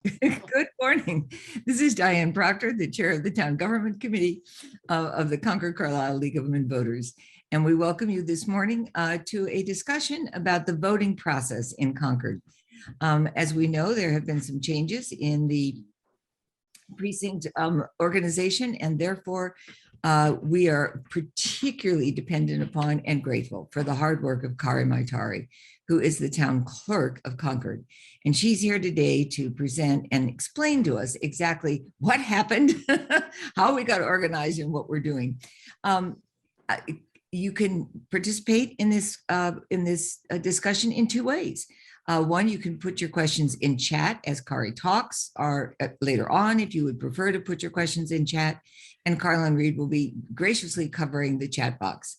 Good morning. This is Diane Proctor, the chair of the Town Government Committee of the Concord Carlisle League of Women Voters. And we welcome you this morning to a discussion about the voting process in Concord. As we know, there have been some changes in the precinct organization, and therefore we are particularly dependent upon and grateful for the hard work of Kari Maitari, who is the town clerk of Concord. And she's here today to present and explain to us exactly what happened, how we got organized, and what we're doing. You can participate in this discussion in two ways. One, you can put your questions in chat as Kari talks, or later on, if you would prefer to put your questions in chat, and Carlin Reed will be graciously covering the chat box.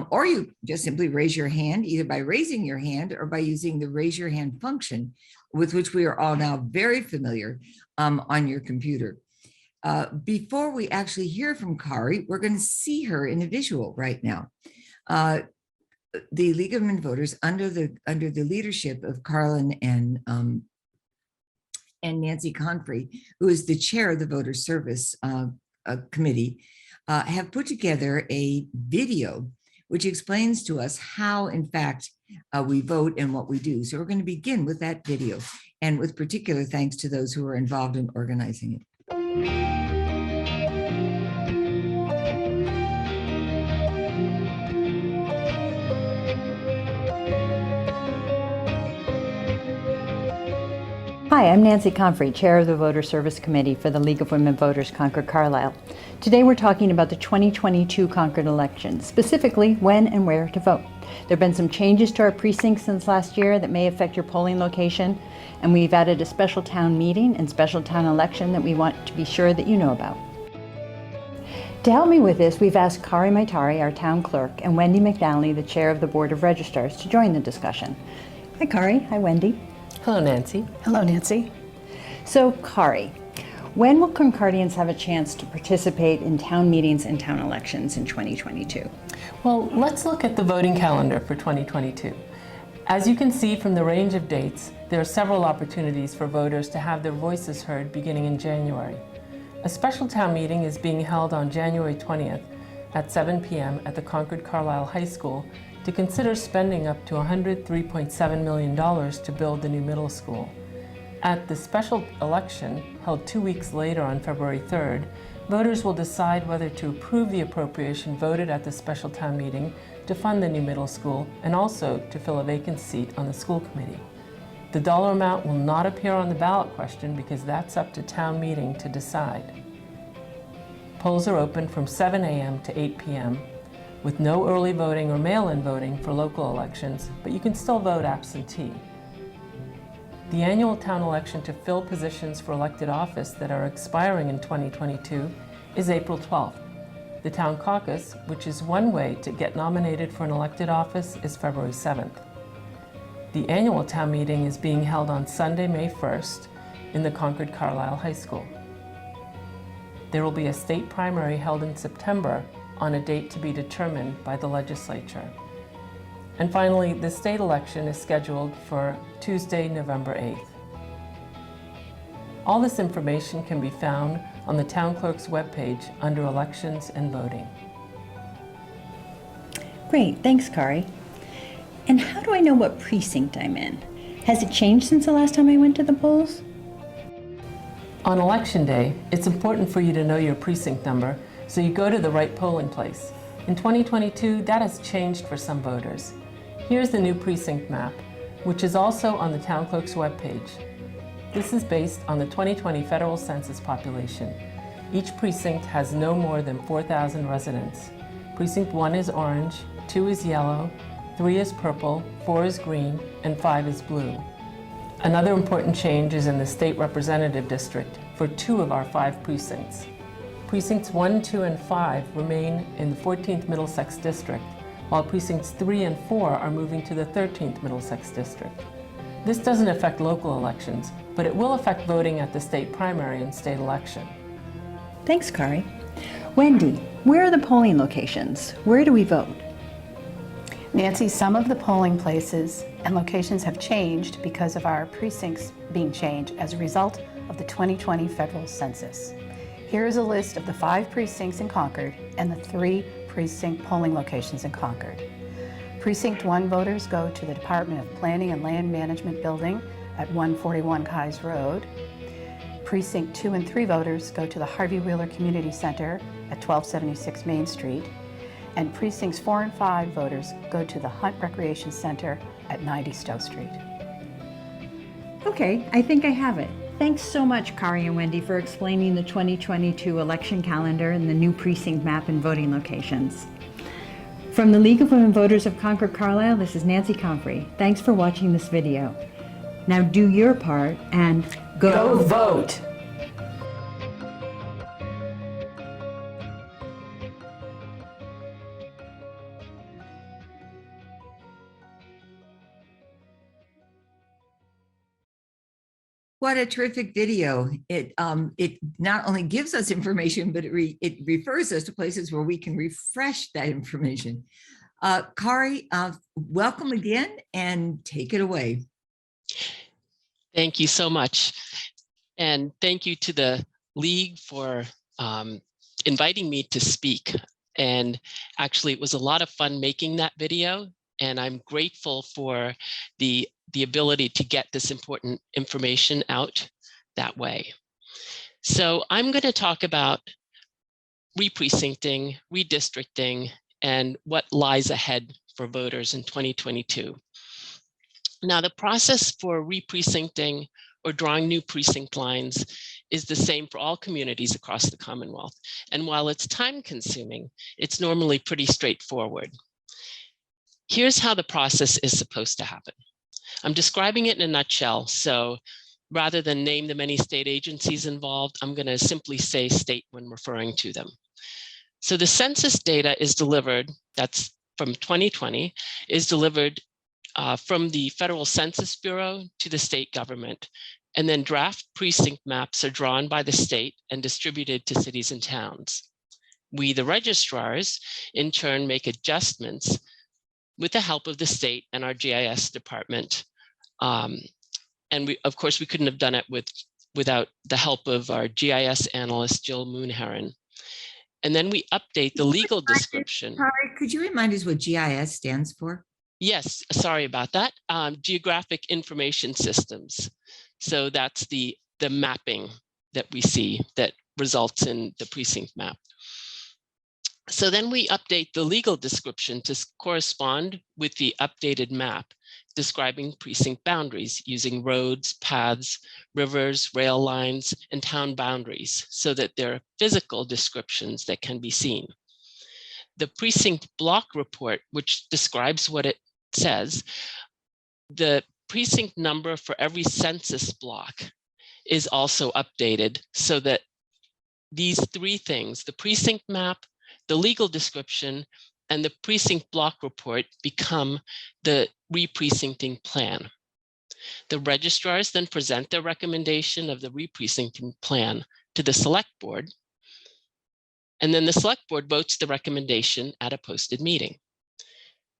Or you just simply raise your hand, either by raising your hand or by using the raise your hand function, with which we are all now very familiar on your computer. Before we actually hear from Kari, we're going to see her in a visual right now. The League of Women Voters, under the leadership of Carlin and Nancy Confrey, who is the chair of the Voter Service Committee, have put together a video which explains to us how, in fact, we vote and what we do. So we're going to begin with that video, and with particular thanks to those who are involved in organizing it. Hi, I'm Nancy Confrey, Chair of the Voter Service Committee for the League of Women Voters, Concord Carlisle. Today we're talking about the 2022 Concord election, specifically when and where to vote. There have been some changes to our precincts since last year that may affect your polling location, and we've added a special town meeting and special town election that we want to be sure that you know about. To help me with this, we've asked Kari Maitari, our town clerk, and Wendy McNally, the chair of the Board of Registrars, to join the discussion. Hi Kari, hi Wendy. Hello, Nancy. Hello, Nancy. So, Kari, when will Concordians have a chance to participate in town meetings and town elections in 2022? Well, let's look at the voting calendar for 2022. As you can see from the range of dates, there are several opportunities for voters to have their voices heard beginning in January. A special town meeting is being held on January 20th at 7 p.m. at the Concord Carlisle High School to consider spending up to $103.7 million to build the new middle school. At the special election, held 2 weeks later on February 3rd, voters will decide whether to approve the appropriation voted at the special town meeting to fund the new middle school and also to fill a vacant seat on the school committee. The dollar amount will not appear on the ballot question because that's up to town meeting to decide. Polls are open from 7 a.m. to 8 p.m. with no early voting or mail-in voting for local elections, but you can still vote absentee. The annual town election to fill positions for elected office that are expiring in 2022 is April 12th. The town caucus, which is one way to get nominated for an elected office, is February 7th. The annual town meeting is being held on Sunday, May 1st in the Concord Carlisle High School. There will be a state primary held in September on a date to be determined by the legislature. And finally, the state election is scheduled for Tuesday, November 8th. All this information can be found on the town clerk's webpage under Elections and Voting. Great, thanks Kari. And how do I know what precinct I'm in? Has it changed since the last time I went to the polls? On election day, it's important for you to know your precinct number so you go to the right polling place. In 2022, that has changed for some voters. Here's the new precinct map, which is also on the town clerk's webpage. This is based on the 2020 federal census population. Each precinct has no more than 4,000 residents. Precinct 1 is orange, 2 is yellow, 3 is purple, 4 is green, and 5 is blue. Another important change is in the state representative district for 2 of our 5 precincts. Precincts 1, 2, and 5 remain in the 14th Middlesex District, while precincts 3 and 4 are moving to the 13th Middlesex District. This doesn't affect local elections, but it will affect voting at the state primary and state election. Thanks, Kari. Wendy, where are the polling locations? Where do we vote? Nancy, some of the polling places and locations have changed because of our precincts being changed as a result of the 2020 federal census. Here is a list of the 5 precincts in Concord and the 3 precinct polling locations in Concord. Precinct 1 voters go to the Department of Planning and Land Management building at 141 Keyes Road. Precinct 2 and 3 voters go to the Harvey Wheeler Community Center at 1276 Main Street. And precincts 4 and 5 voters go to the Hunt Recreation Center at 90 Stowe Street. Okay, I think I have it. Thanks so much, Kari and Wendy, for explaining the 2022 election calendar and the new precinct map and voting locations. From the League of Women Voters of Concord Carlisle, this is Nancy Comfrey. Thanks for watching this video. Now do your part and Go vote! What a terrific video. It not only gives us information, but it refers us to places where we can refresh that information. Kari, welcome again and take it away. Thank you so much. And thank you to the League for inviting me to speak. And actually, it was a lot of fun making that video. And I'm grateful for the ability to get this important information out that way. So I'm going to talk about re-precincting, redistricting, and what lies ahead for voters in 2022. Now, the process for re-precincting or drawing new precinct lines is the same for all communities across the Commonwealth. And while it's time-consuming, it's normally pretty straightforward. Here's how the process is supposed to happen. I'm describing it in a nutshell, so rather than name the many state agencies involved, I'm going to simply say state when referring to them. So the census data is delivered, that's from 2020, is delivered from the Federal Census Bureau to the state government, and then draft precinct maps are drawn by the state and distributed to cities and towns. We, the registrars, in turn make adjustments with the help of the state and our GIS department. And of course, we couldn't have done it without the help of our GIS analyst, Jill Moonheron. And then we update the legal description. Kari, could you remind us what GIS stands for? Yes, sorry about that. Geographic Information Systems. So that's the mapping that we see that results in the precinct map. So then we update the legal description to correspond with the updated map describing precinct boundaries using roads, paths, rivers, rail lines, and town boundaries so that they're physical descriptions that can be seen. The precinct block report, which describes what it says, the precinct number for every census block is also updated so that these 3 things, the precinct map, the legal description, and the precinct block report become the re-precincting plan. The registrars then present their recommendation of the re-precincting plan to the select board, and then the select board votes the recommendation at a posted meeting.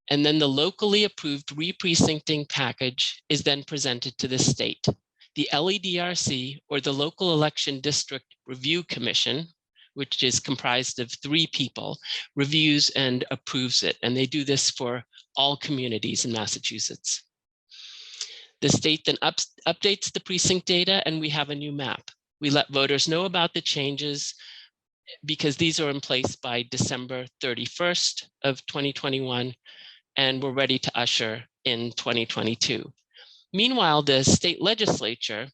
And then the locally approved re-precincting package is then presented to the state. The LEDRC, or the Local Election District Review Commission, which is comprised of 3 people, reviews and approves it. And they do this for all communities in Massachusetts. The state then updates the precinct data and we have a new map. We let voters know about the changes because these are in place by December 31st of 2021, and we're ready to usher in 2022. Meanwhile, the state legislature,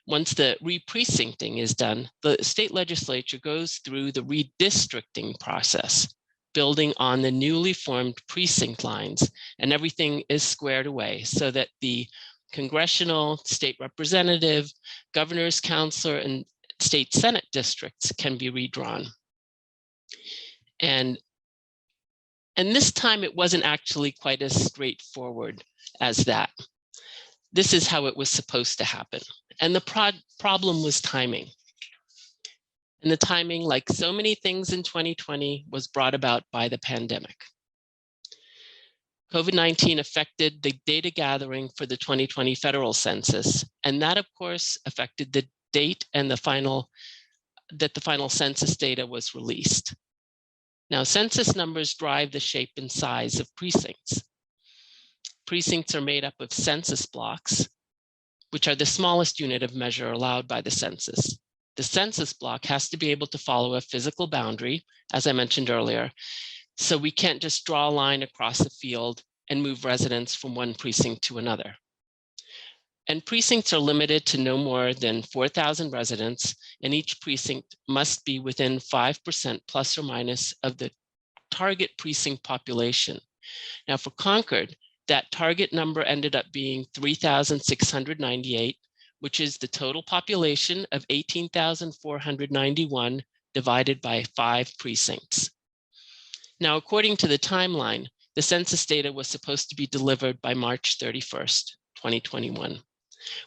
once the re-precincting is done, the state legislature goes through the redistricting process, building on the newly formed precinct lines, and everything is squared away so that the congressional, state representative, governor's counselor, and state senate districts can be redrawn. And this time it wasn't actually quite as straightforward as that. This is how it was supposed to happen. And the problem was timing. And the timing, like so many things in 2020, was brought about by the pandemic. COVID-19 affected the data gathering for the 2020 federal census, and that, of course, affected the date and the final census data was released. Now, census numbers drive the shape and size of precincts. Precincts are made up of census blocks, which are the smallest unit of measure allowed by the census. The census block has to be able to follow a physical boundary, as I mentioned earlier, so we can't just draw a line across the field and move residents from one precinct to another. And precincts are limited to no more than 4,000 residents, and each precinct must be within 5% plus or minus of the target precinct population. Now for Concord, that target number ended up being 3,698, which is the total population of 18,491 divided by 5 precincts. Now, according to the timeline, the census data was supposed to be delivered by March 31st, 2021.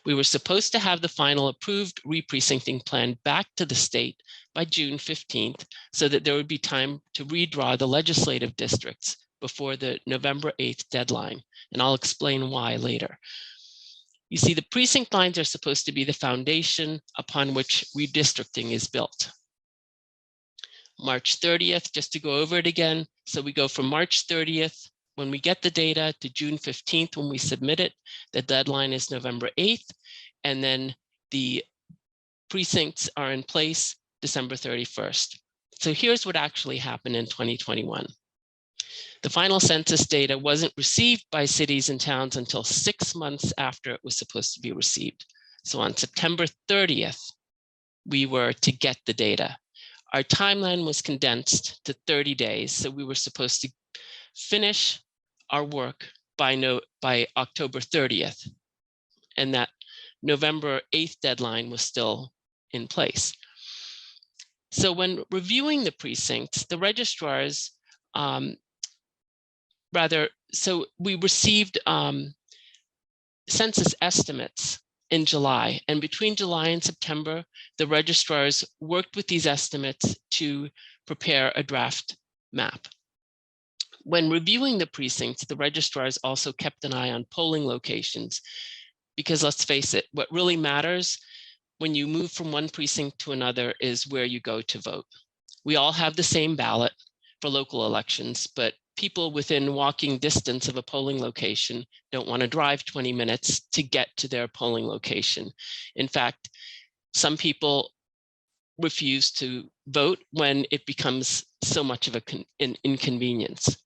We were supposed to have the final approved re-precincting plan back to the state by June 15th, so that there would be time to redraw the legislative districts before the November 8th deadline, and I'll explain why later. You see, the precinct lines are supposed to be the foundation upon which redistricting is built. March 30th, just to go over it again, so we go from March 30th when we get the data to June 15th when we submit it. The deadline is November 8th, and then the precincts are in place December 31st. So here's what actually happened in 2021. The final census data wasn't received by cities and towns until 6 months after it was supposed to be received. So on September 30th, we were to get the data. Our timeline was condensed to 30 days, so we were supposed to finish our work by October 30th, and that November 8th deadline was still in place. So when reviewing the precincts, the registrars, so we received census estimates in July, and between July and September, the registrars worked with these estimates to prepare a draft map. When reviewing the precincts, the registrars also kept an eye on polling locations, because let's face it, what really matters when you move from one precinct to another is where you go to vote. We all have the same ballot for local elections, but people within walking distance of a polling location don't want to drive 20 minutes to get to their polling location. In fact, some people refuse to vote when it becomes so much of an inconvenience.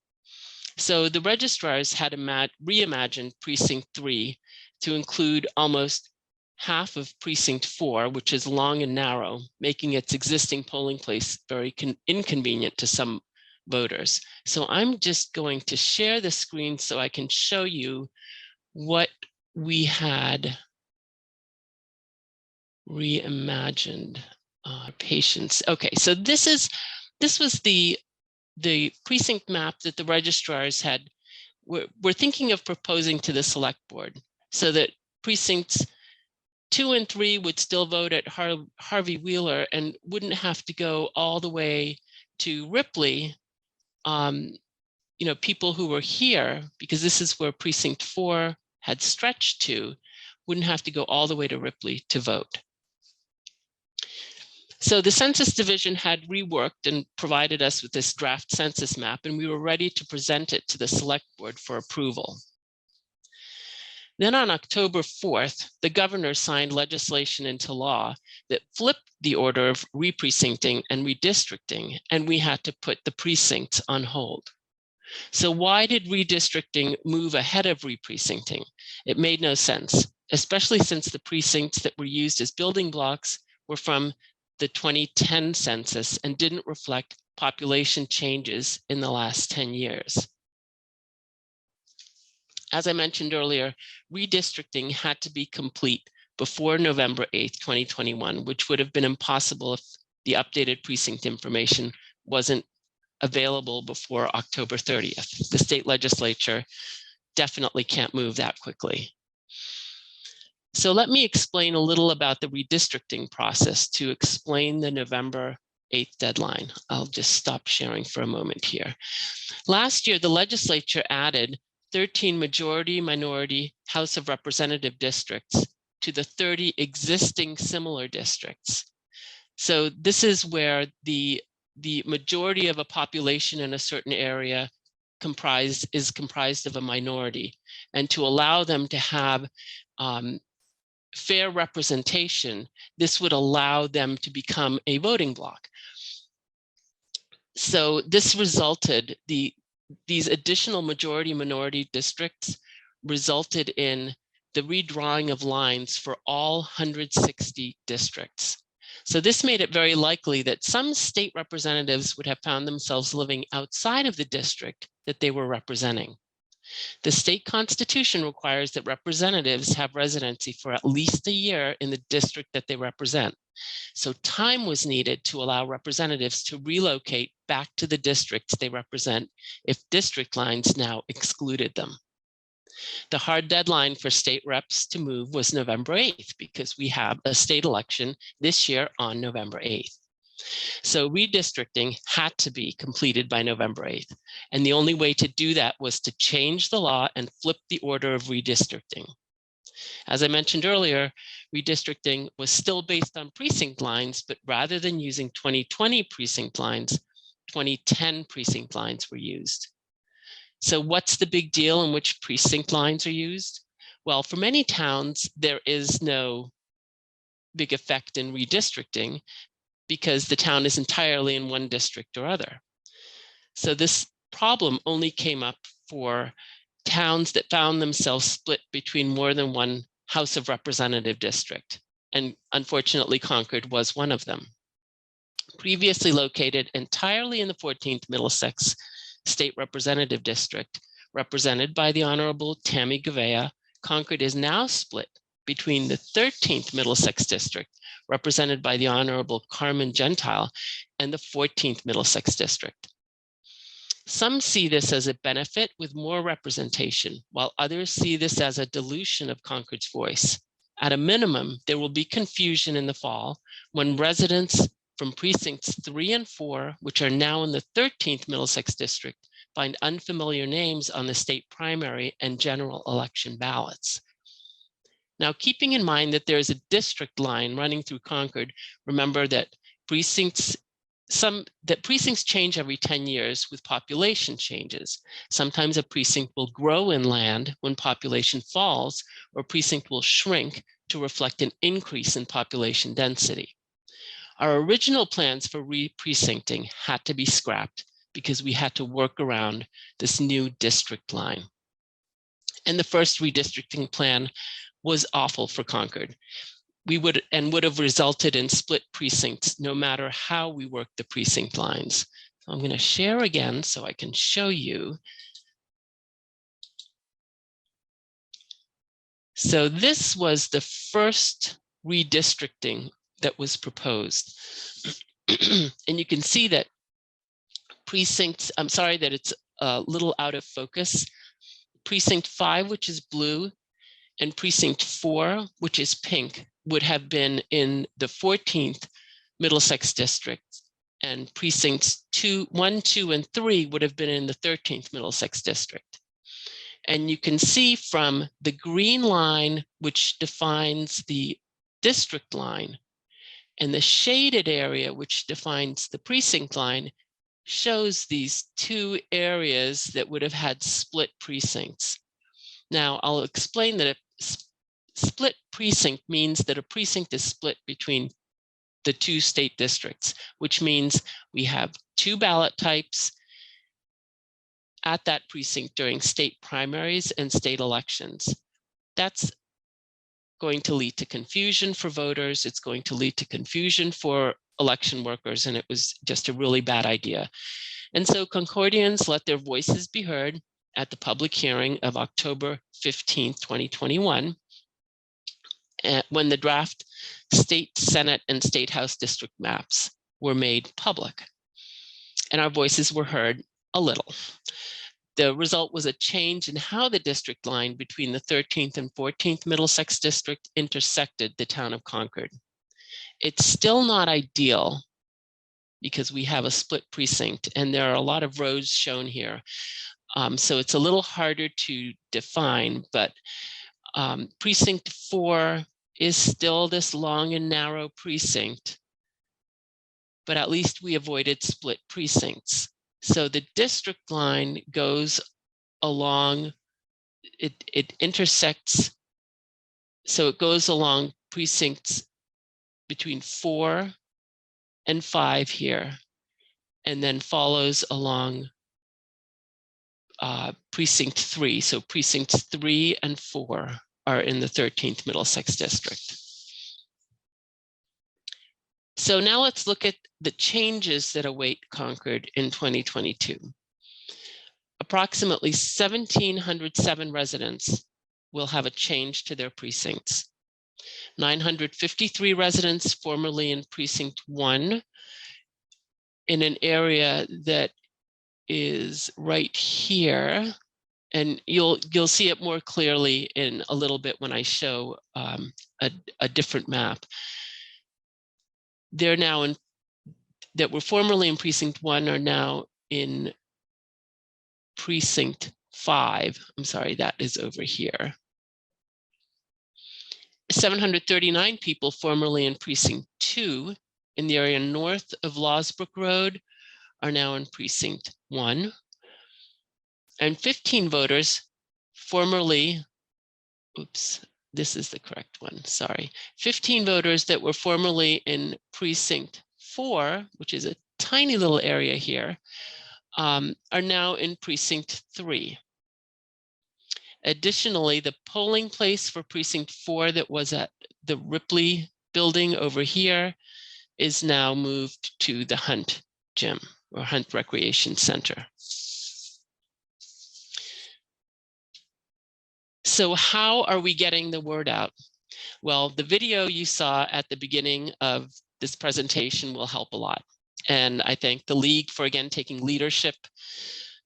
So the registrars had reimagined Precinct 3 to include almost half of Precinct 4, which is long and narrow, making its existing polling place very inconvenient to some voters. So I'm just going to share the screen so I can show you what we had reimagined. Patients. Okay, so this was the precinct map that the registrars were thinking of proposing to the select board, so that precincts 2 and 3 would still vote at Harvey Wheeler and wouldn't have to go all the way to Ripley. People who were here, because this is where Precinct 4 had stretched to, wouldn't have to go all the way to Ripley to vote. So the Census Division had reworked and provided us with this draft census map, and we were ready to present it to the Select Board for approval. Then on October 4th, the governor signed legislation into law that flipped the order of re-precincting and redistricting, and we had to put the precincts on hold. So why did redistricting move ahead of re-precincting? It made no sense, especially since the precincts that were used as building blocks were from the 2010 census and didn't reflect population changes in the last 10 years. As I mentioned earlier, redistricting had to be complete before November 8th, 2021, which would have been impossible if the updated precinct information wasn't available before October 30th. The state legislature definitely can't move that quickly. So let me explain a little about the redistricting process to explain the November 8th deadline. I'll just stop sharing for a moment here. Last year, the legislature added 13 majority minority House of Representative districts to the 30 existing similar districts. So this is where the majority of a population in a certain area is comprised of a minority, and to allow them to have fair representation, this would allow them to become a voting bloc. So this resulted, these additional majority minority districts resulted in the redrawing of lines for all 160 districts. So this made it very likely that some state representatives would have found themselves living outside of the district that they were representing. The state constitution requires that representatives have residency for at least a year in the district that they represent. So time was needed to allow representatives to relocate back to the districts they represent if district lines now excluded them. The hard deadline for state reps to move was November 8th, because we have a state election this year on November 8th. So redistricting had to be completed by November 8th. And the only way to do that was to change the law and flip the order of redistricting. As I mentioned earlier, redistricting was still based on precinct lines, but rather than using 2020 precinct lines, 2010 precinct lines were used. So what's the big deal in which precinct lines are used? Well, for many towns, there is no big effect in redistricting because the town is entirely in one district or other. So this problem only came up for towns that found themselves split between more than one House of Representative district. And unfortunately, Concord was one of them. Previously located entirely in the 14th Middlesex State Representative District, represented by the Honorable Tammy Gavea, Concord is now split between the 13th Middlesex District, represented by the Honorable Carmen Gentile, and the 14th Middlesex District. Some see this as a benefit with more representation, while others see this as a dilution of Concord's voice. At a minimum, there will be confusion in the fall when residents from precincts 3 and 4, which are now in the 13th Middlesex District, find unfamiliar names on the state primary and general election ballots. Now, keeping in mind that there is a district line running through Concord, remember that precincts change every 10 years with population changes. Sometimes a precinct will grow in land when population falls, or precinct will shrink to reflect an increase in population density. Our original plans for re-precincting had to be scrapped because we had to work around this new district line. And the first redistricting plan was awful for Concord. We would have resulted in split precincts no matter how we worked the precinct lines. So I'm going to share again so I can show you. So this was the first redistricting that was proposed. And you can see that precincts, I'm sorry that it's a little out of focus. Precinct 5, which is blue, and precinct 4, which is pink, would have been in the 14th Middlesex District, and precincts 1, 2, and 3 would have been in the 13th Middlesex District. And you can see from the green line, which defines the district line, and the shaded area, which defines the precinct line, shows these two areas that would have had split precincts. Now, I'll explain that a split precinct means that a precinct is split between the two state districts, which means we have two ballot types at that precinct during state primaries and state elections. That's going to lead to confusion for voters. It's going to lead to confusion for election workers, and it was just a really bad idea. And so Concordians let their voices be heard at the public hearing of October 15, 2021, when the draft state Senate and state House district maps were made public. And our voices were heard a little. The result was a change in how the district line between the 13th and 14th Middlesex District intersected the town of Concord. It's still not ideal because we have a split precinct and there are a lot of rows shown here. So it's a little harder to define, but precinct 4 is still this long and narrow precinct, but at least we avoided split precincts. So the district line goes along, it intersects, so it goes along precincts between 4 and 5 here, and then follows along precinct 3. So precincts 3 and 4 are in the 13th Middlesex district. So now let's look at the changes that await Concord in 2022. Approximately 1,707 residents will have a change to their precincts. 953 residents formerly in precinct 1 in an area that is right here, and you'll see it more clearly in a little bit when I show a different map. They're now in, that were formerly in precinct 1 are now in precinct 5. I'm sorry, that is over here. 739 people formerly in precinct 2 in the area north of Lawsbrook Road are now in precinct 1. And 15 voters formerly, oops, this is the correct one, sorry. 15 voters that were formerly in precinct 4, which is a tiny little area here, are now in precinct 3. Additionally, the polling place for precinct 4 that was at the Ripley building over here is now moved to the Hunt Gym or Hunt Recreation Center. So how are we getting the word out? Well, the video you saw at the beginning of this presentation will help a lot. And I thank the League for, again, taking leadership,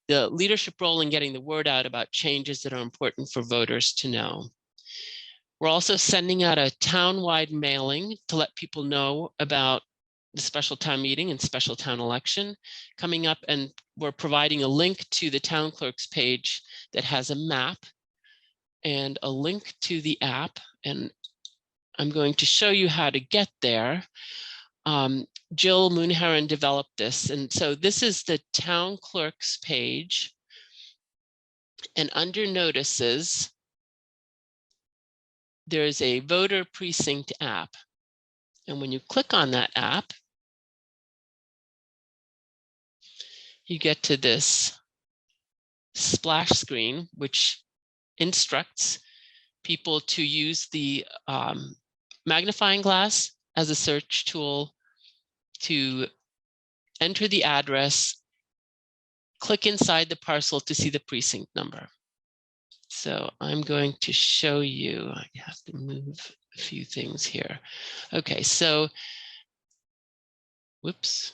the leadership role in getting the word out about changes that are important for voters to know. We're also sending out a town-wide mailing to let people know about the special town meeting and special town election coming up. And we're providing a link to the town clerk's page that has a map and a link to the app. And I'm going to show you how to get there. Jill Moonheron developed this. And so this is the town clerk's page. And under notices, there's a voter precinct app. And when you click on that app, you get to this splash screen, which instructs people to use the magnifying glass as a search tool to enter the address, click inside the parcel to see the precinct number. So I'm going to show you, I have to move a few things here. Okay, so, whoops.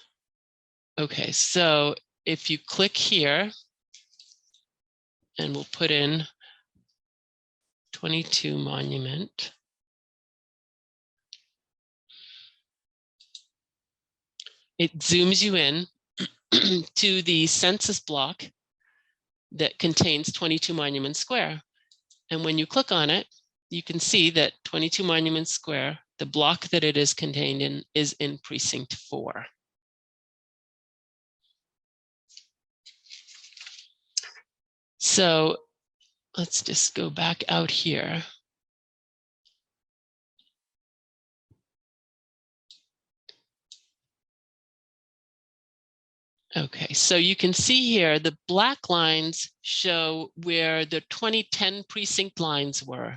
Okay, so if you click here, and we'll put in 22 Monument. It zooms you in to the census block that contains 22 Monument Square. And when you click on it, you can see that 22 Monument Square, the block that it is contained in, is in precinct 4. So let's just go back out here. Okay, so you can see here the black lines show where the 2010 precinct lines were.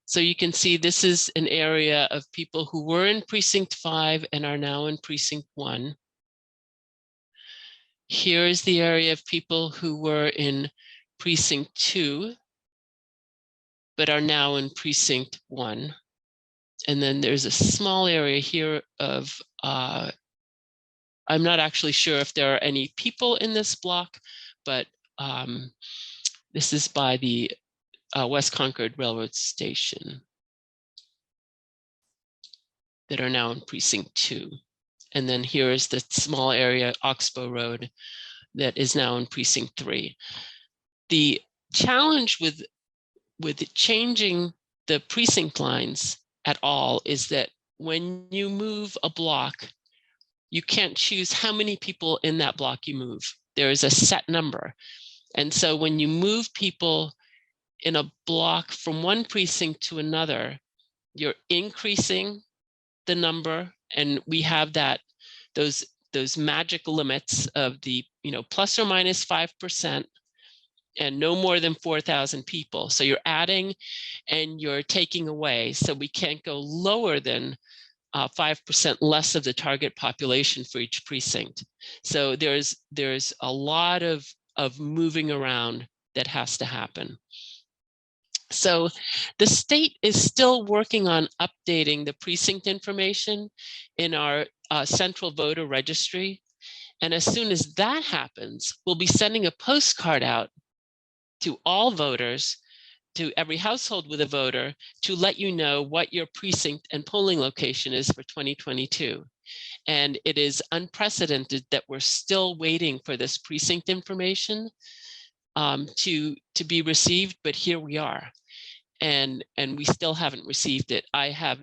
So you can see this is an area of people who were in precinct 5 and are now in precinct 1. Here is the area of people who were in precinct 2, but are now in precinct 1. And then there's a small area here of, I'm not actually sure if there are any people in this block, but this is by the West Concord Railroad Station that are now in precinct 2. And then here is the small area, Oxbow Road, that is now in precinct 3. The challenge with changing the precinct lines at all is that when you move a block, you can't choose how many people in that block you move. There is a set number. And so when you move people in a block from one precinct to another, you're increasing the number. And we have that, those magic limits of the, plus or minus 5% and no more than 4,000 people. So you're adding and you're taking away. So we can't go lower than 5% less of the target population for each precinct. So there's a lot of moving around that has to happen. So the state is still working on updating the precinct information in our central voter registry. And as soon as that happens, we'll be sending a postcard out to all voters, to every household with a voter, to let you know what your precinct and polling location is for 2022. And it is unprecedented that we're still waiting for this precinct information to be received, but here we are. And we still haven't received it. I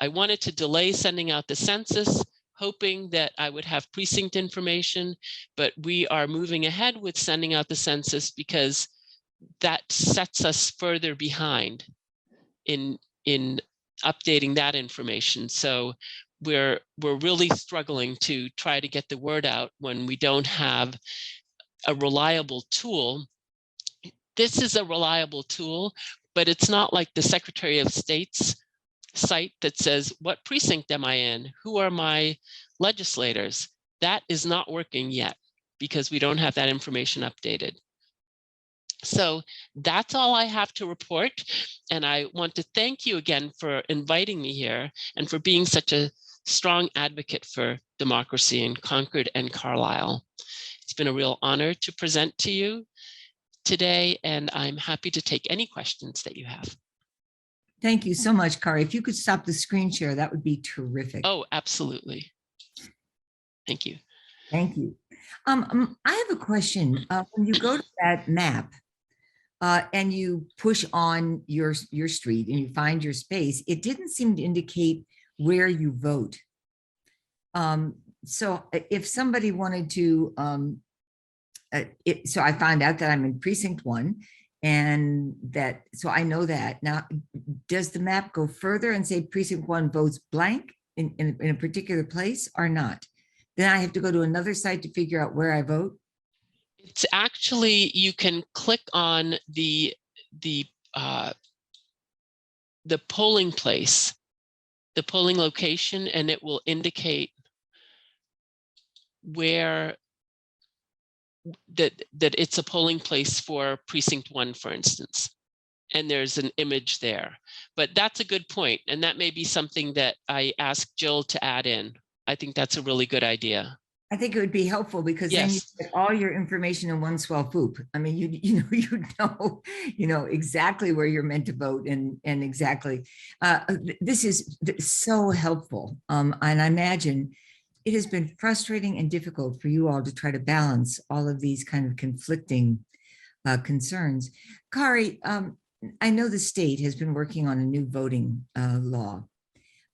wanted to delay sending out the census, hoping that I would have precinct information, but we are moving ahead with sending out the census because that sets us further behind in updating that information. So we're really struggling to try to get the word out when we don't have a reliable tool. This is a reliable tool, but it's not like the Secretary of State's site that says, what precinct am I in? Who are my legislators? That is not working yet because we don't have that information updated. So that's all I have to report. And I want to thank you again for inviting me here and for being such a strong advocate for democracy in Concord and Carlisle. It's been a real honor to present to you today, and I'm happy to take any questions that you have. Thank you so much, Kari. If you could stop the screen share, that would be terrific. Oh, absolutely. Thank you. Thank you. I have a question. When you go to that map and you push on your street and you find your space, it didn't seem to indicate where you vote. So if somebody wanted to, so I found out that I'm in precinct 1 and that, so I know that. Now, does the map go further and say precinct 1 votes blank in a particular place or not? Then I have to go to another site to figure out where I vote? It's actually, you can click on the polling place, the polling location, and it will indicate where that it's a polling place for precinct 1, for instance. And there's an image there. But that's a good point. And that may be something that I ask Jill to add in. I think that's a really good idea. I think it would be helpful because then you get all your information in one swell swoop. I mean, you know exactly where you're meant to vote and exactly. This is so helpful. And I imagine it has been frustrating and difficult for you all to try to balance all of these kind of conflicting concerns. Kari, I know the state has been working on a new voting law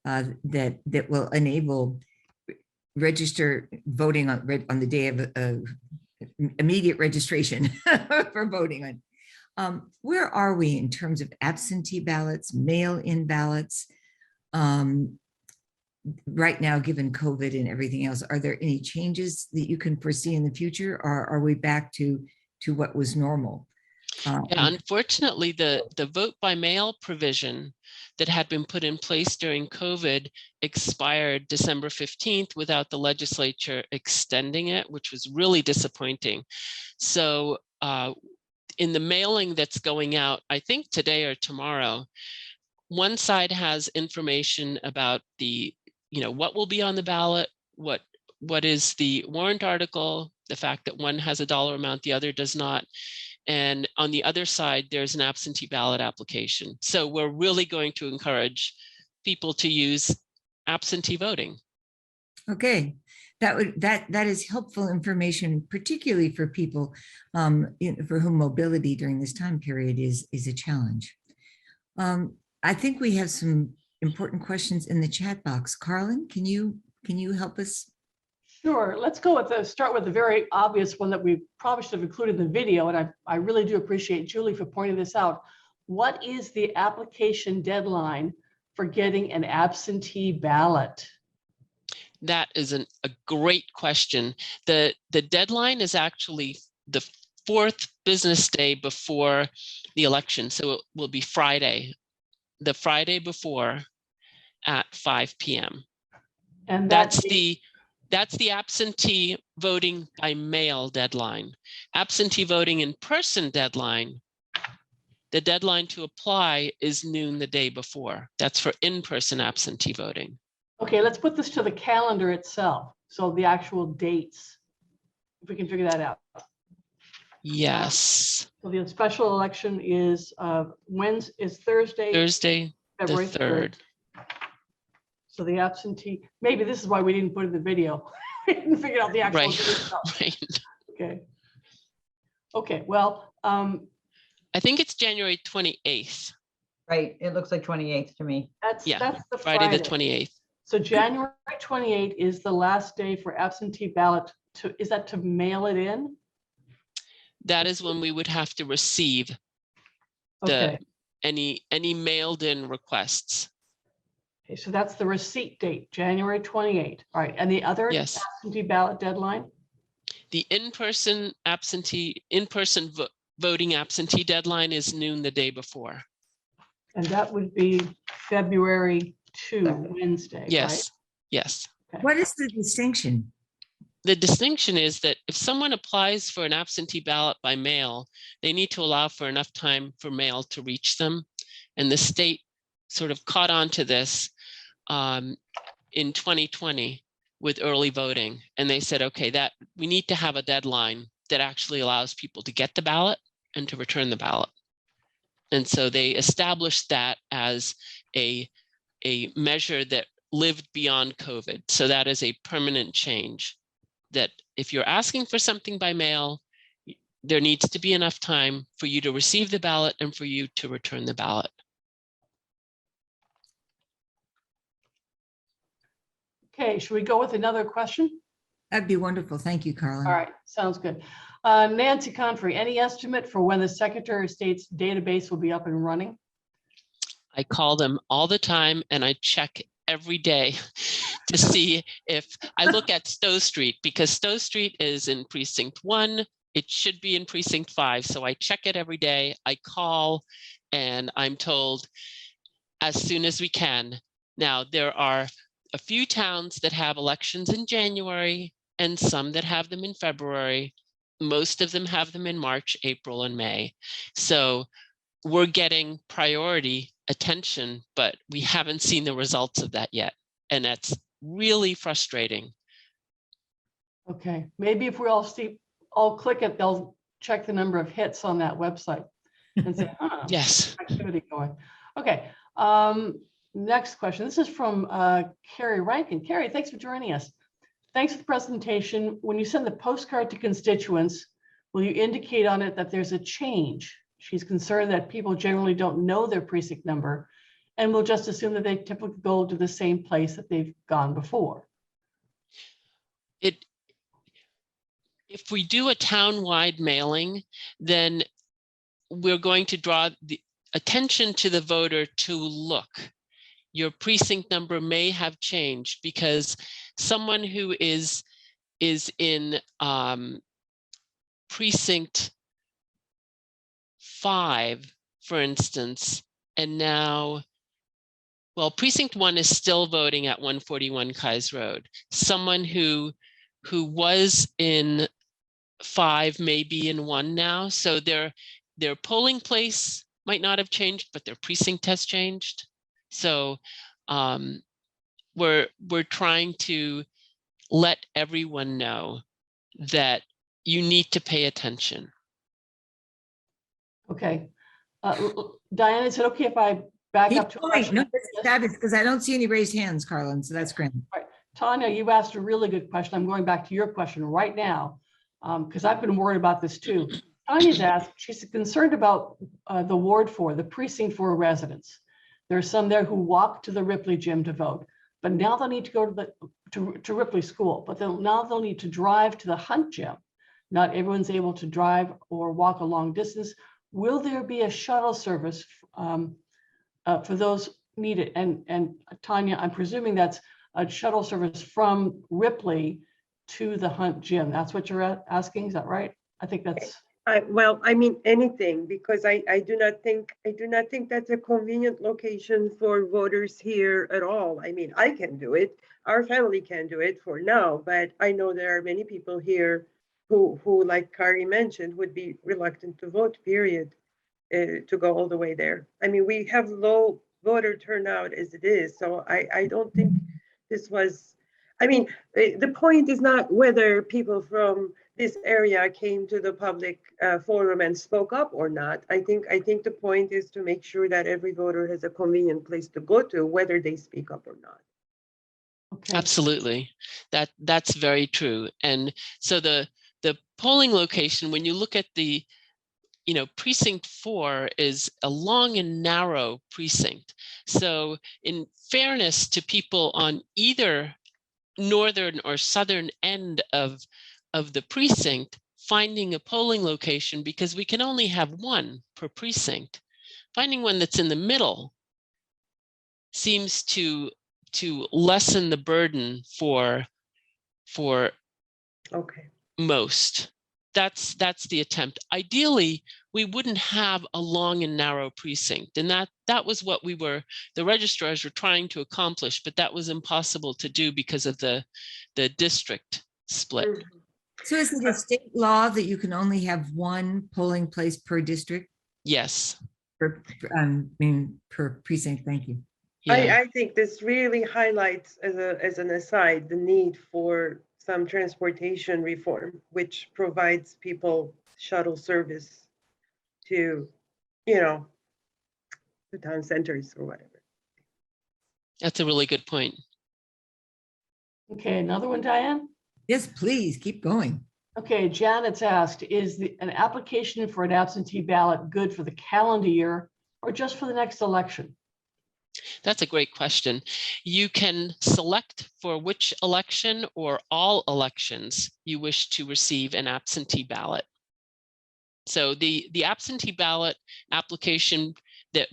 that will enable register voting on the day of immediate registration for voting on. Where are we in terms of absentee ballots, mail-in ballots? Right now, given COVID and everything else, are there any changes that you can foresee in the future, or are we back to what was normal? Yeah, unfortunately, the vote by mail provision that had been put in place during COVID expired December 15th without the legislature extending it, which was really disappointing. So in the mailing that's going out, I think today or tomorrow, one side has information about the, what will be on the ballot, what is the warrant article, the fact that one has a dollar amount, the other does not. And on the other side, there's an absentee ballot application. So we're really going to encourage people to use absentee voting. Okay, that is helpful information, particularly for people for whom mobility during this time period is a challenge. I think we have some important questions in the chat box. Carlin, can you help us? Sure. Let's go with start with the very obvious one that we probably should have included in the video. And I really do appreciate Julie for pointing this out. What is the application deadline for getting an absentee ballot? That is a great question. The deadline is actually the 4th business day before the election. So it will be Friday, the Friday before at 5 p.m. And That's the absentee voting by mail deadline. Absentee voting in person deadline, the deadline to apply is noon the day before. That's for in-person absentee voting. okay, let's put this to the calendar itself. So the actual dates, if we can figure that out. Yes. So the special election is Thursday, The February 3rd. So the absentee, maybe this is why we didn't put it in the video. We didn't figure out the actual Right. date stuff. Right. Okay. Okay, well, I think it's January 28th. Right, it looks like 28th to me. that's Yeah, the Friday Friday. the 28th. So January 28th is the last day for absentee ballot is that to mail it in? That is when we would have to receive Okay. any mailed in requests. Okay, so that's the receipt date, January 28th. All right, and the other Yes. absentee ballot deadline? The in-person voting absentee deadline is noon the day before. And that would be February 2, Wednesday, Yes. Yes. right? What is the distinction? The distinction is that if someone applies for an absentee ballot by mail, they need to allow for enough time for mail to reach them. And the state sort of caught on to this in 2020 with early voting. And they said, okay, that we need to have a deadline that actually allows people to get the ballot and to return the ballot. And so they established that as a measure that lived beyond COVID. So that is a permanent change, that if you're asking for something by mail, there needs to be enough time for you to receive the ballot and for you to return the ballot. Okay, should we go with another question? That'd be wonderful. Thank you, Carlin. All right, sounds good. Nancy Confrey, any estimate for when the Secretary of State's database will be up and running? I call them all the time and I check every day to see if I look at Stowe Street, because Stowe Street is in precinct 1. It should be in precinct 5. So I check it every day. I call and I'm told as soon as we can. Now, there are a few towns that have elections in January and some that have them in February. Most of them have them in March, April, and May. So we're getting priority attention, but we haven't seen the results of that yet. And that's really frustrating. Okay, maybe if we all click it, they'll check the number of hits on that website and say, Yes. activity going. Okay, next question. This is from Carrie Rankin. Carrie, thanks for joining us. Thanks for the presentation. When you send the postcard to constituents, will you indicate on it that there's a change? She's concerned that people generally don't know their precinct number and will just assume that they typically go to the same place that they've gone before. If we do a town-wide mailing, then we're going to draw the attention to the voter to look. Your precinct number may have changed because someone who is in precinct 5, for instance, and now, well, precinct 1 is still voting at 141 Kais Road. Someone who was in 5 may be in 1 now. So their polling place might not have changed, but their precinct has changed. So we're trying to let everyone know that you need to pay attention. Okay. Diana, is it okay if I back Keep up to a going. question? No, that's fabulous, because I don't see any raised hands, Carlin, so that's great. Tanya, you asked a really good question. I'm going back to your question right now because I've been worried about this too. Tanya's asked, she's concerned about the Ward 4, the precinct 4 residents. There are some there who walk to the Ripley gym to vote, but now they'll need to go to Ripley School, but now they'll need to drive to the Hunt gym. Not everyone's able to drive or walk a long distance. Will there be a shuttle service for those needed? And Tanya, I'm presuming that's a shuttle service from Ripley to the Hunt gym. That's what you're asking, is that right? I think that's. Well, I mean anything, because I do not think that's a convenient location for voters here at all. I mean, I can do it. Our family can do it for now, but I know there are many people here who like Kari mentioned, would be reluctant to vote, period, to go all the way there. I mean, we have low voter turnout as it is, so I don't think this was, I mean, the point is not whether people from this area came to the public forum and spoke up or not. I think the point is to make sure that every voter has a convenient place to go to, whether they speak up or not. Okay. Absolutely. That's very true. And so the polling location, when you look at the, precinct 4 is a long and narrow precinct. So in fairness to people on either northern or southern end of the precinct, finding a polling location, because we can only have one per precinct, finding one that's in the middle seems to lessen the burden for Okay. most. That's the attempt. Ideally, we wouldn't have a long and narrow precinct, and that was what the registrars were trying to accomplish, but that was impossible to do because of the district split. Mhm. So is it a state law that you can only have one polling place per district? Yes. Per precinct, thank you. Yeah. I think this really highlights, as an aside, the need for some transportation reform, which provides people shuttle service to, the town centers or whatever. That's a really good point. Okay, another one, Diane? Yes, please keep going. Okay, Janet's asked, is an application for an absentee ballot good for the calendar year or just for the next election? That's a great question. You can select for which election or all elections you wish to receive an absentee ballot. So the absentee ballot application that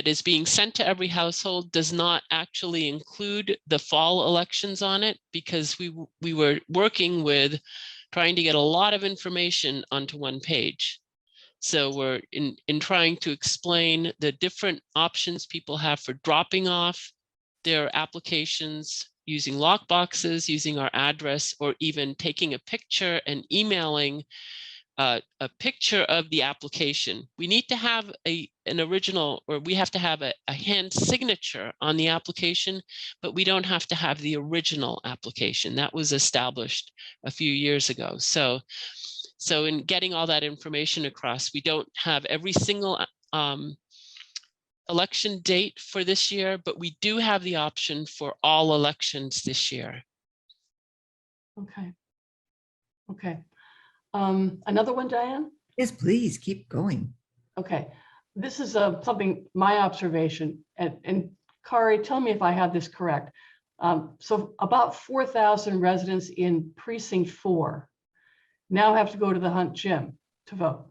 is being sent to every household does not actually include the fall elections on it, because we were working with trying to get a lot of information onto one page. So we're in trying to explain the different options people have for dropping off their applications, using lock boxes, using our address, or even taking a picture and emailing a picture of the application. We need to have an original, or we have to have a hand signature on the application, but we don't have to have the original application. That was established a few years ago. So in getting all that information across, we don't have every single election date for this year, but we do have the option for all elections this year. Okay. Okay. Another one, Diane? Yes, please keep going. Okay. This is something, my observation, and Kari, tell me if I have this correct. So about 4,000 residents in precinct 4 now have to go to the Hunt gym to vote.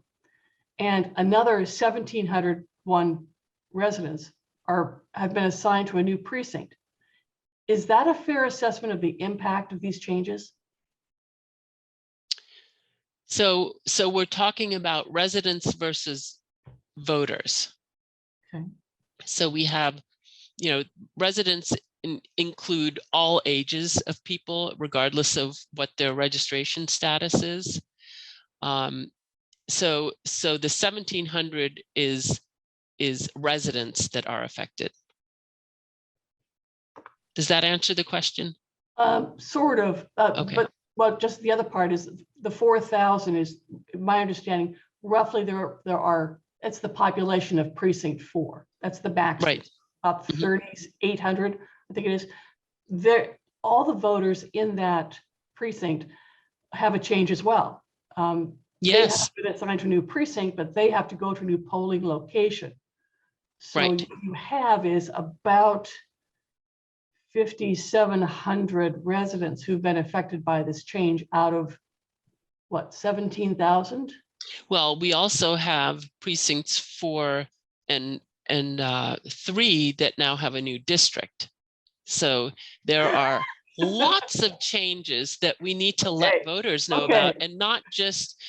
And another 1,701 residents have been assigned to a new precinct. Is that a fair assessment of the impact of these changes? So we're talking about residents versus voters. Okay. So we have, residents include all ages of people, regardless of what their registration status is. So the 1,700 is residents that are affected. Does that answer the question? Sort of. Okay. But well, just the other part is the 4,000 is, my understanding, roughly it's the population of precinct 4. That's the max. Right. About 3,800, I think it is. All the voters in that precinct have a change as well. Yes. They have to be assigned to a new precinct, but they have to go to a new polling location. So Right. what you have is about 5,700 residents who've been affected by this change out of what, 17,000? Well, we also have precincts 4 and 3 that now have a new district. So there are lots of changes that we need to let Okay. voters know Okay. about, and not just,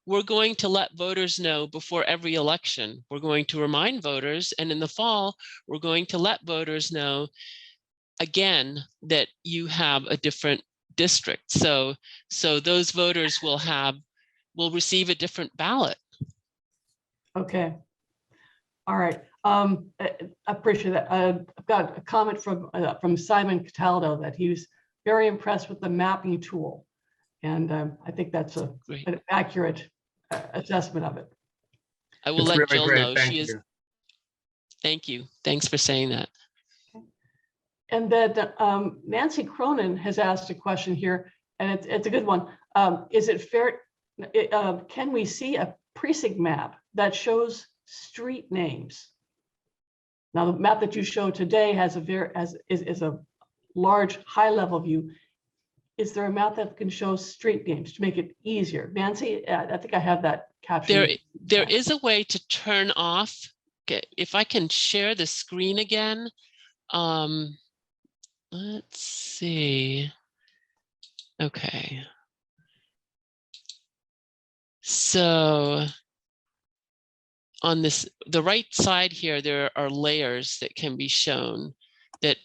we're going to let voters know before every election. We're going to remind voters, and in the fall, we're going to let voters know again that you have a different district. So those voters will receive a different ballot. Okay. All right. I appreciate that. I've got a comment from Simon Cataldo that he was very impressed with the mapping tool. And I think that's Great. an accurate assessment of it. I will It's let really Jill great. know. Thank She is. you. Thank you. Thanks for saying that. And that Nancy Cronin has asked a question here, and it's a good one. Is it fair? Can we see a precinct map that shows street names? Now, the map that you showed today has is a large, high-level view. Is there a map that can show street names to make it easier? Nancy, I think I have that caption. There is a way to turn off. Okay, if I can share the screen again. Let's see. Okay. So on the right side here, there are layers that can be shown, that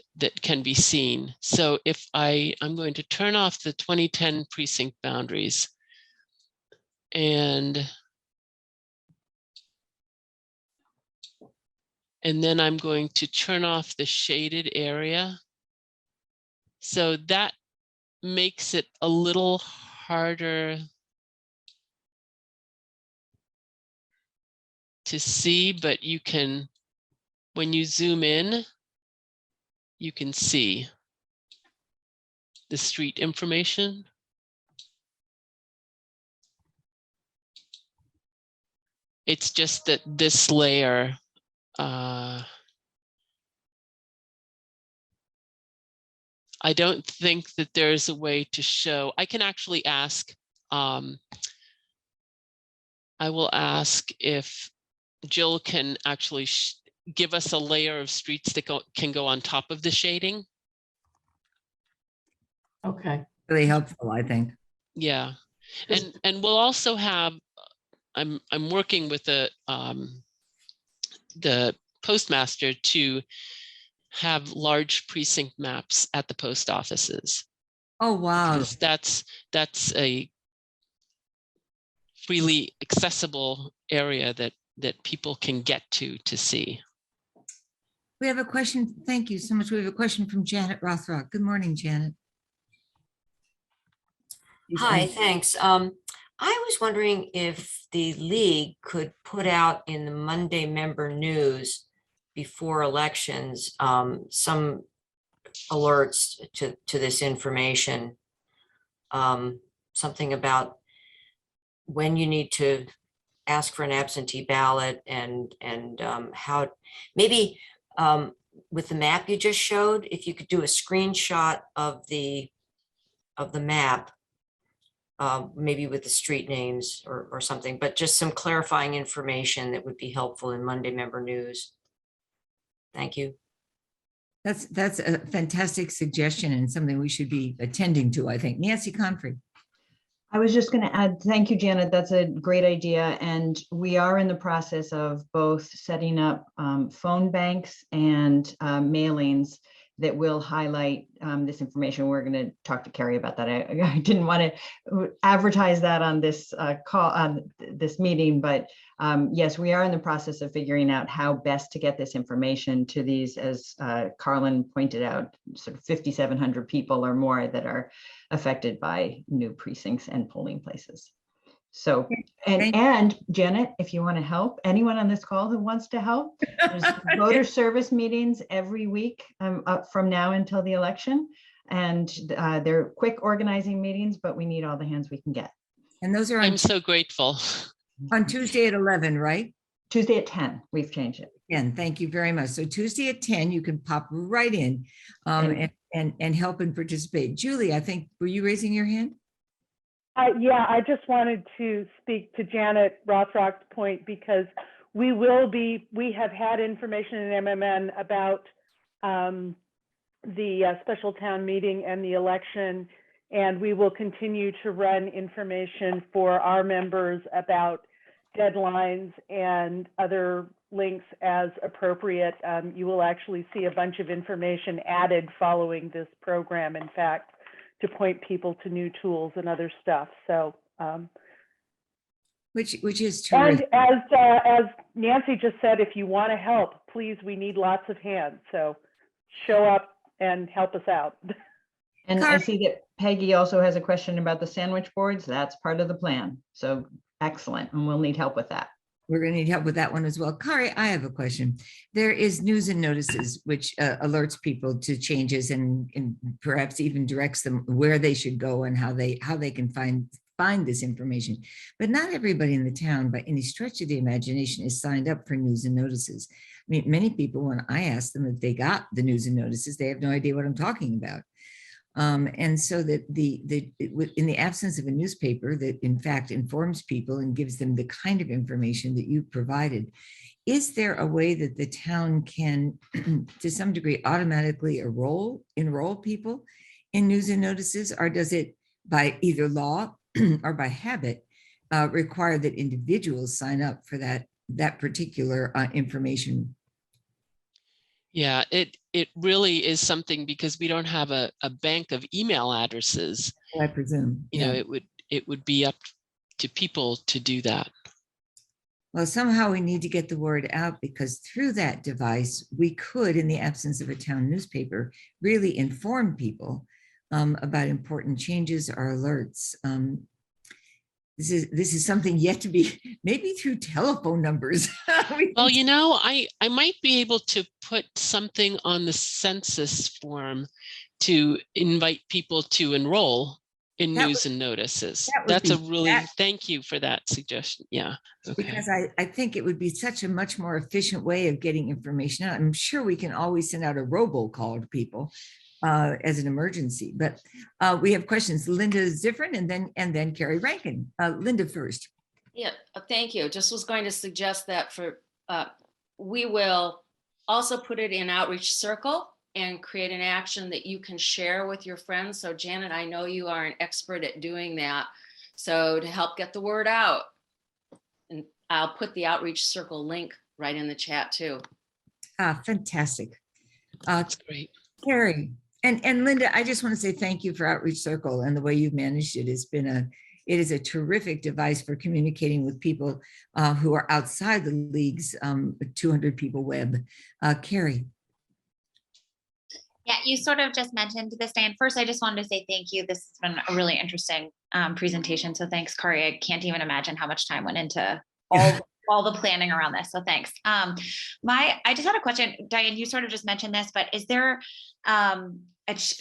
can be seen. So if I'm going to turn off the 2010 precinct boundaries, and then I'm going to turn off the shaded area. So that makes it a little harder to see, but you can, when you zoom in, you can see the street information. It's just that this layer, I don't think that there's a way to show. I can actually ask, I will ask if Jill can actually give us a layer of streets that can go on top of the shading. Okay. Really helpful, I think. Yeah, and we'll also have. I'm working with the postmaster to have large precinct maps at the post offices. Oh, wow. Because that's a freely accessible area that people can get to see. We have a question. Thank you so much. We have a question from Janet Rothrock. Good morning, Janet. Hi, thanks. I was wondering if the league could put out in the Monday member news before elections some alerts to this information, something about when you need to ask for an absentee ballot and how maybe with the map you just showed, if you could do a screenshot of the map, maybe with the street names or something, but just some clarifying information that would be helpful in Monday member news. Thank you. That's a fantastic suggestion and something we should be attending to, I think. Nancy Comfrey. I was just going to add, thank you, Janet. That's a great idea. And we are in the process of both setting up phone banks and mailings that will highlight this information. We're going to talk to Carrie about that. I didn't want to advertise that on this call, on this meeting, but yes, we are in the process of figuring out how best to get this information to these, as Carlin pointed out, sort of 5,700 people or more that are affected by new precincts and polling places. So, and Janet, if you want to help, anyone on this call who wants to help, there's voter service meetings every week up from now until the election. And they're quick organizing meetings, but we need all the hands we can get. And those are I'm so grateful. on Tuesday at 11, right? Tuesday at 10, we've changed it. 10. Thank you very much. So Tuesday at 10, you can pop right in and help and participate. Julie, I think, were you raising your hand? Yeah, I just wanted to speak to Janet Rothrock's point because we have had information in MMN about the special town meeting and the election, and we will continue to run information for our members about deadlines and other links as appropriate. You will actually see a bunch of information added following this program, in fact, to point people to new tools and other stuff. So, Which is terrific. and as Nancy just said, if you want to help, please, we need lots of hands. So show up and help us out. And I see that Peggy also has a question about the sandwich boards. That's part of the plan. So excellent. And we'll need help with that. We're going to need help with that one as well. Kari, I have a question. There is news and notices, which alerts people to changes and perhaps even directs them where they should go and how they can find this information. But not everybody in the town, by any stretch of the imagination, is signed up for news and notices. I mean, many people, when I ask them if they got the news and notices, they have no idea what I'm talking about. And so that in the absence of a newspaper that in fact informs people and gives them the kind of information that you've provided, is there a way that the town can, to some degree, automatically enroll people in news and notices, or does it, by either law or by habit, require that individuals sign up for that particular information? Yeah, it really is something, because we don't have a bank of email addresses. I presume. You know, it would be up to people to do that. Well, somehow we need to get the word out, because through that device, we could, in the absence of a town newspaper, really inform people about important changes or alerts. This is something yet to be, maybe through telephone numbers. Well, you know, I might be able to put something on the census form to invite people to enroll in news and notices. That's a really, thank you for that suggestion. Yeah. Okay. Because I think it would be such a much more efficient way of getting information out. I'm sure we can always send out a robocall to people as an emergency, but we have questions. Linda Ziffrin and then Carrie Rankin. Linda first. Yeah, thank you. Just was going to suggest that we will also put it in Outreach Circle and create an action that you can share with your friends. So Janet, I know you are an expert at doing that. So to help get the word out, and I'll put the Outreach Circle link right in the chat too. Fantastic. That's great. Carrie. And Linda, I just want to say thank you for Outreach Circle and the way you've managed it. It is a terrific device for communicating with people who are outside the league's 200 people web. Carrie. Yeah, you sort of just mentioned this, Diane. First, I just wanted to say thank you. This has been a really interesting presentation. So thanks, Kari. I can't even imagine how much time went into all the planning around this. So thanks. I just had a question. Diane, you sort of just mentioned this, but is there,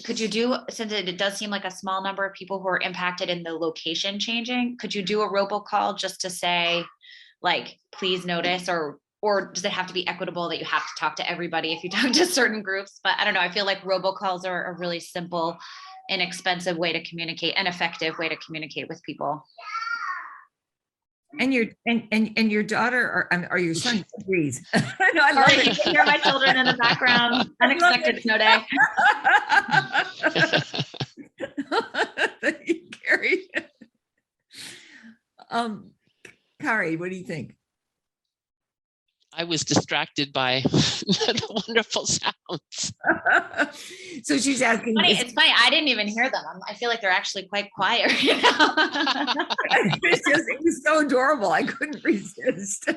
could you do, since it does seem like a small number of people who are impacted in the location changing, could you do a robocall just to say, like, please notice, or does it have to be equitable that you have to talk to everybody if you talk to certain groups? But I don't know, I feel like robocalls are a really simple, inexpensive way to communicate, an effective way to communicate with people. And your daughter or your son agrees. No, I love Sorry, it. you can hear my children in the background. Unexpected snow day. Thank you, Carrie. Kari, what do you think? I was distracted by the wonderful sounds. So she's asking. It's funny. I didn't even hear them. I feel like they're actually quite quiet. You know? It was so adorable. I couldn't resist.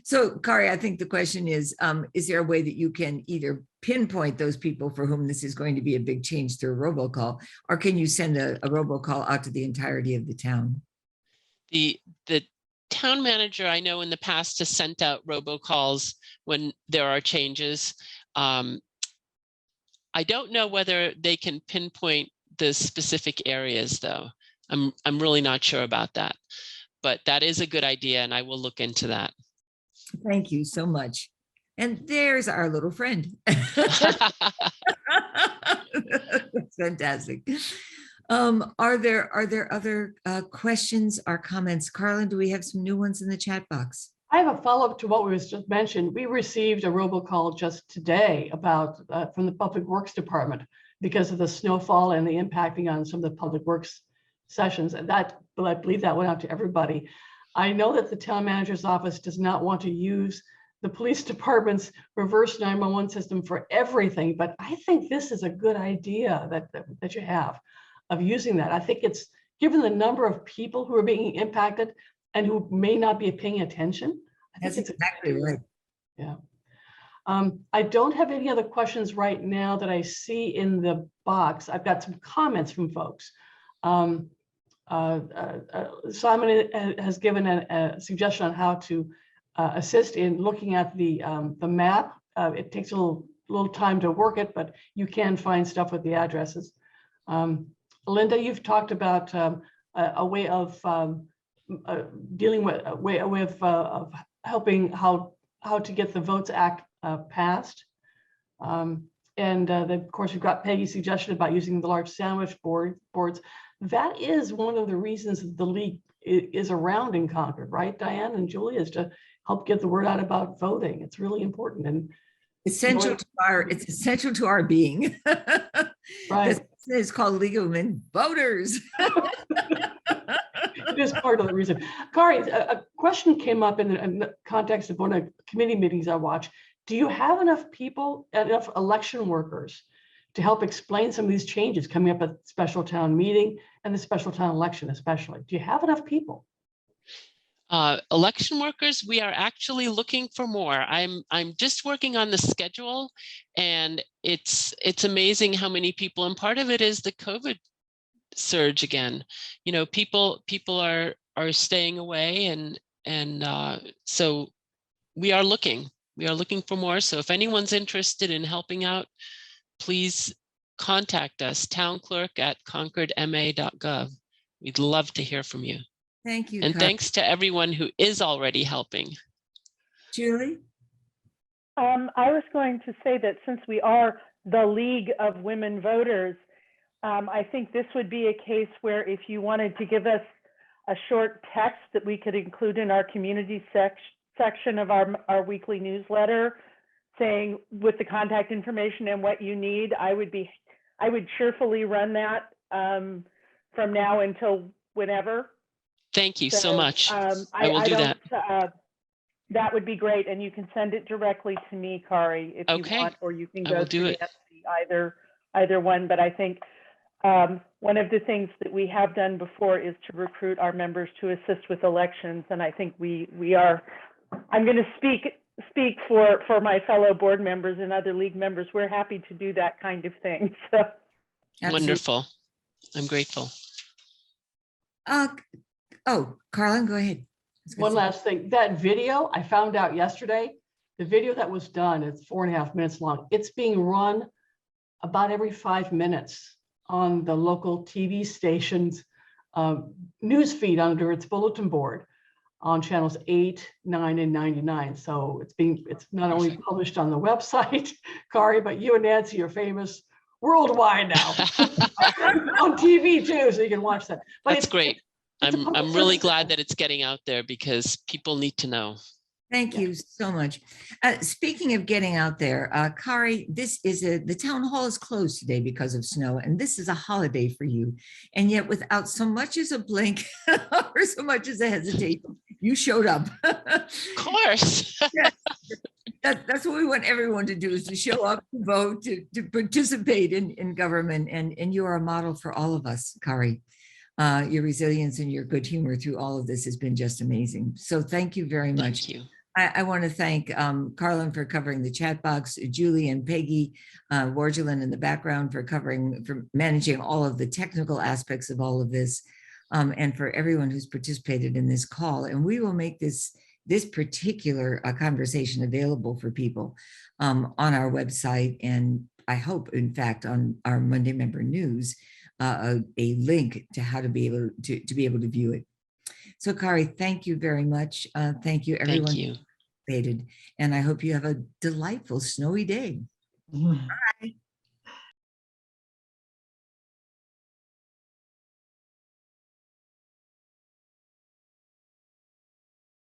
So, Kari, I think the question is there a way that you can either pinpoint those people for whom this is going to be a big change through a robocall, or can you send a robocall out to the entirety of the town? The town manager, I know in the past, has sent out robocalls when there are changes. I don't know whether they can pinpoint the specific areas, though. I'm really not sure about that, but that is a good idea, and I will look into that. Thank you so much. And there's our little friend. That's fantastic. Are there other questions or comments? Carlin, do we have some new ones in the chat box? I have a follow-up to what was just mentioned. We received a robocall just today about from the Public Works Department because of the snowfall and the impacting on some of the Public Works sessions. And that, but I believe that went out to everybody. I know that the town manager's office does not want to use the police department's reverse 911 system for everything, but I think this is a good idea that you have of using that. I think it's, given the number of people who are being impacted and who may not be paying attention. That's exactly right. Yeah. I don't have any other questions right now that I see in the box. I've got some comments from folks. Simon has given a suggestion on how to assist in looking at the map. It takes a little time to work it, but you can find stuff with the addresses. Linda, you've talked about a way of dealing with a way of helping how to get the Votes Act passed. And of course, you've got Peggy's suggestion about using the large sandwich boards. That is one of the reasons that the league is around in Concord, right, Diane and Julie, is to help get the word out about voting. It's really important and essential it's essential to our being. Right. It's called League of Women Voters. It is part of the reason. Kari, a question came up in the context of one of the committee meetings I watched. Do you have enough people, enough election workers to help explain some of these changes coming up at special town meeting and the special town election especially? Do you have enough people? Election workers, we are actually looking for more. I'm just working on the schedule, and it's amazing how many people, and part of it is the COVID surge again. You know, people are staying away, and so we are looking for more. So if anyone's interested in helping out, please contact us, townclerk@concordma.gov. We'd love to hear from you. Thank you. And thanks to everyone who is already helping. Julie? I was going to say that since we are the League of Women Voters, I think this would be a case where if you wanted to give us a short text that we could include in our community section of our weekly newsletter, saying with the contact information and what you need, I would cheerfully run that from now until whenever. Thank you so much. I will do that. That would be great, and you can send it directly to me, Kari, if you want, or you can go to Nancy, either one. But I think one of the things that we have done before is to recruit our members to assist with elections, and I think we are. I'm going to speak for my fellow board members and other league members. We're happy to do that kind of thing. So wonderful. I'm grateful. Oh, Carlin, go ahead. One last thing, that video I found out yesterday, the video that was done, it's 4.5 minutes long. It's being run about every 5 minutes on the local TV station's news feed under its bulletin board on channels 8, 9, and 99. So it's not only published on the website, Kari, but you and Nancy are famous worldwide now on TV too, so you can watch that. But that's great. I'm really glad that it's getting out there because people need to know. Thank you so much. Speaking of getting out there, Kari, the town hall is closed today because of snow, and this is a holiday for you. And yet without so much as a blink or so much as a hesitation, you showed up. Of course. Yes. That's what we want everyone to do, is to show up, to vote, to participate in government. And you are a model for all of us, Kari. Your resilience and your good humor through all of this has been just amazing. So thank you very much. Thank you. I want to thank Carlin for covering the chat box, Julie and Peggy Wargelin in the background for managing all of the technical aspects of all of this, and for everyone who's participated in this call. And we will make this particular conversation available for people on our website, and I hope, in fact, on our Monday Member News, a link to how to be able to view it. So, Kari, thank you very much. Thank you, everyone. Thank you. activated. And I hope you have a delightful snowy day. Mhm. Bye.